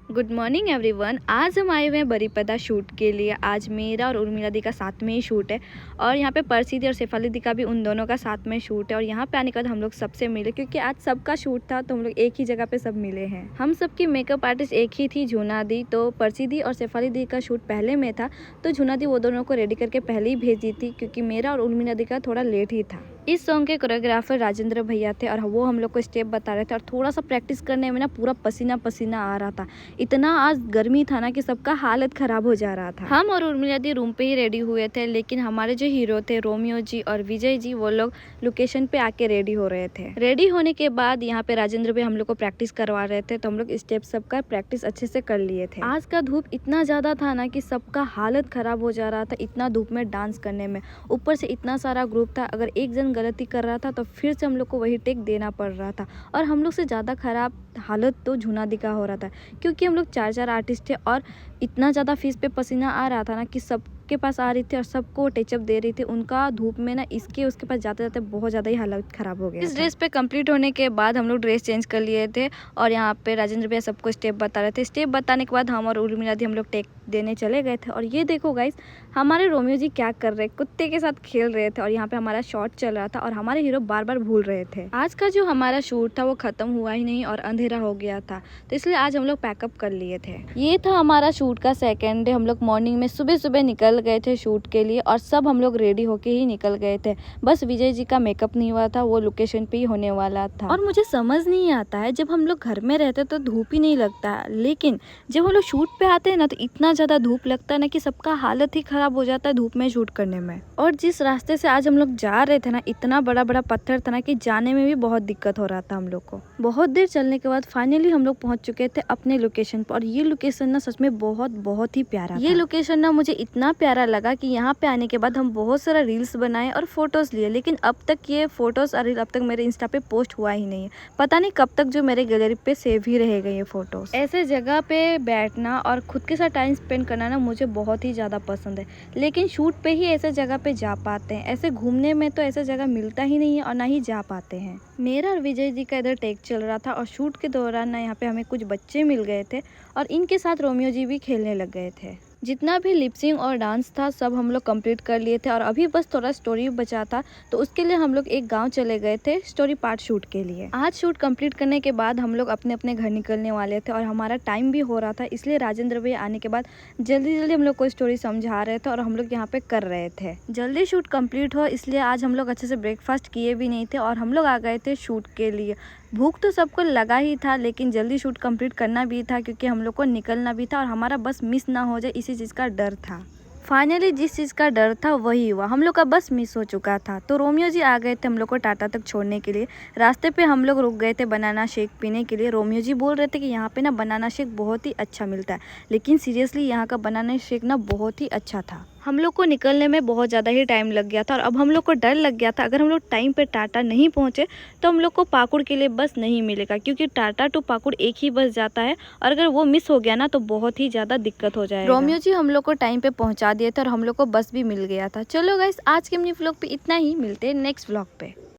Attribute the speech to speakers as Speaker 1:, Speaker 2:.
Speaker 1: Good morning everyone. आज हम आए हुए हैं बरीपदा शूट के लिए। आज मेरा और उर्मिला दी का साथ में ही शूट है और यहाँ पे परसी दी और शेफाली दी का भी उन दोनों का साथ में शूट है। और यहाँ पे आने के बाद हम लोग सबसे मिले क्योंकि आज सबका शूट था तो हम लोग एक ही जगह पे सब मिले हैं। हम सबकी मेकअप आर्टिस्ट एक ही थी, झुना दी। तो परसी दी और शेफाली दी का शूट पहले में था तो झुना दी वो दोनों को रेडी करके पहले ही भेज दी थी क्योंकि मेरा और उर्मिला दी का थोड़ा लेट ही था। इस सॉन्ग के कोरियोग्राफर राजेंद्र भैया थे और वो हम लोग को स्टेप बता रहे थे और थोड़ा सा प्रैक्टिस करने में ना पूरा पसीना पसीना आ रहा था। इतना आज गर्मी था ना कि सबका हालत खराब हो जा रहा था। हम और उर्मिला दी रूम पे ही रेडी हुए थे, लेकिन हमारे जो हीरो थे रोमियो जी और विजय जी वो लोग लोकेशन पे आके रेडी हो रहे थे। रेडी होने के बाद यहाँ पे राजेंद्र भी हम लोग को प्रैक्टिस करवा रहे थे तो हम लोग स्टेप सबका प्रैक्टिस अच्छे से कर लिए थे। आज का धूप इतना ज्यादा था ना कि सबका हालत खराब हो जा रहा था इतना धूप में डांस करने में। ऊपर से इतना सारा ग्रुप था, अगर एक जन गलती कर रहा था तो फिर से हम लोग को वही टेक देना पड़ रहा था। और हम लोग से ज़्यादा खराब हालत तो झुना दी का हो रहा था क्योंकि हम लोग चार आर्टिस्ट थे और इतना ज़्यादा फेस पे पसीना आ रहा था ना कि सबके पास आ रही थी और सबको टचअप दे रही थी। उनका धूप में ना इसके उसके पास जाते जाते बहुत ज़्यादा ही हालत ख़राब हो गया। इस ड्रेस पे कंप्लीट होने के बाद हम लोग ड्रेस चेंज कर लिए थे और यहाँ पे राजेंद्र भैया सबको स्टेप बता रहे थे। स्टेप बताने के बाद हम और उर्मिला दी हम लोग टेक देने चले गए थे। और ये देखो गाइस, हमारे रोमियो जी क्या कर रहे, कुत्ते के साथ खेल रहे थे और यहाँ पे हमारा शॉट चल रहा था और हमारे हीरो बार बार भूल रहे थे। आज का जो हमारा शूट था वो खत्म हुआ ही नहीं और अंधेरा हो गया था तो इसलिए आज हम लोग पैकअप कर लिए थे। ये था हमारा शूट का सेकेंड डे। हम लोग मॉर्निंग में सुबह सुबह निकल गए थे शूट के लिए और सब हम लोग रेडी होके ही निकल गए थे। बस विजय जी का मेकअप नहीं हुआ था, वो लोकेशन पे ही होने वाला था। और मुझे समझ नहीं आता है, जब हम लोग घर में रहते तो धूप ही नहीं लगता, लेकिन जब हम लोग शूट पे आते हैं ना तो इतना ज्यादा धूप लगता है ना कि सबका हालत ही खराब हो जाता है धूप में शूट करने में। और जिस रास्ते से आज हम लोग जा रहे थे ना, इतना बड़ा बड़ा पत्थर था ना कि जाने में भी बहुत दिक्कत हो रहा था हम लोग को। बहुत देर चलने के बाद फाइनली हम लोग पहुंच चुके थे अपने लोकेशन पर। और ये लोकेशन ना सच में बहुत ही प्यारा था। ये लोकेशन ना मुझे इतना प्यारा लगा कि यहाँ पे आने के बाद हम बहुत सारा रील्स बनाए और फोटोज लिए, लेकिन अब तक ये फोटोज और रील अब तक मेरे इंस्टा पे पोस्ट हुआ ही नहीं है। पता नहीं कब तक जो मेरे गैलरी पे सेव ही रहेगा ये फोटोज। ऐसे जगह पे बैठना और खुद के साथ टाइम स्पेंड करना ना मुझे बहुत ही ज्यादा पसंद है, लेकिन शूट पे ही ऐसे जगह पे जा पाते हैं। ऐसे घूमने में तो ऐसा जगह मिलता ही नहीं है और ना ही जा पाते हैं। मेरा और विजय जी का इधर टेक चल रहा था और शूट के दौरान ना यहाँ पे हमें कुछ बच्चे मिल गए थे और इनके साथ रोमियो जी भी खेलने लग गए थे। जितना भी लिपसिंग और डांस था सब हम लोग कंप्लीट कर लिए थे और अभी बस थोड़ा स्टोरी बचा था तो उसके लिए हम लोग एक गांव चले गए थे स्टोरी पार्ट शूट के लिए। आज शूट कंप्लीट करने के बाद हम लोग अपने अपने घर निकलने वाले थे और हमारा टाइम भी हो रहा था, इसलिए राजेंद्र भैया आने के बाद जल्दी जल्दी हम लोग को स्टोरी समझा रहे थे और हम लोग यहाँ पे कर रहे थे। जल्दी शूट कंप्लीट हो इसलिए आज हम लोग अच्छे से ब्रेकफास्ट किए भी नहीं थे और हम लोग आ गए थे शूट के लिए। भूख तो सबको लगा ही था, लेकिन जल्दी शूट कंप्लीट करना भी था क्योंकि हम लोग को निकलना भी था और हमारा बस मिस ना हो जाए इसी चीज़ का डर था। फाइनली जिस चीज़ का डर था वही हुआ, हम लोग का बस मिस हो चुका था। तो रोमियो जी आ गए थे हम लोग को टाटा तक छोड़ने के लिए। रास्ते पे हम लोग रुक गए थे बनाना शेक पीने के लिए। रोमियो जी बोल रहे थे कि यहाँ पे ना बनाना शेक बहुत ही अच्छा मिलता है, लेकिन सीरियसली यहाँ का बनाना शेक ना बहुत ही अच्छा था। हम लोग को निकलने में बहुत ज़्यादा ही टाइम लग गया था और अब हम लोग को डर लग गया था अगर हम लोग टाइम पे टाटा नहीं पहुँचे तो हम लोग को पाकुड़ के लिए बस नहीं मिलेगा, क्योंकि टाटा टू पाकुड़ एक ही बस जाता है और अगर वो मिस हो गया ना तो बहुत ही ज़्यादा दिक्कत हो जाएगा। रोमियो जी हम लोग को टाइम पे पहुँचा दिए थे और हम लोग को बस भी मिल गया था। चलो गाइस, आज के मिनी व्लॉग पे इतना ही, मिलते हैं नेक्स्ट व्लॉग पे।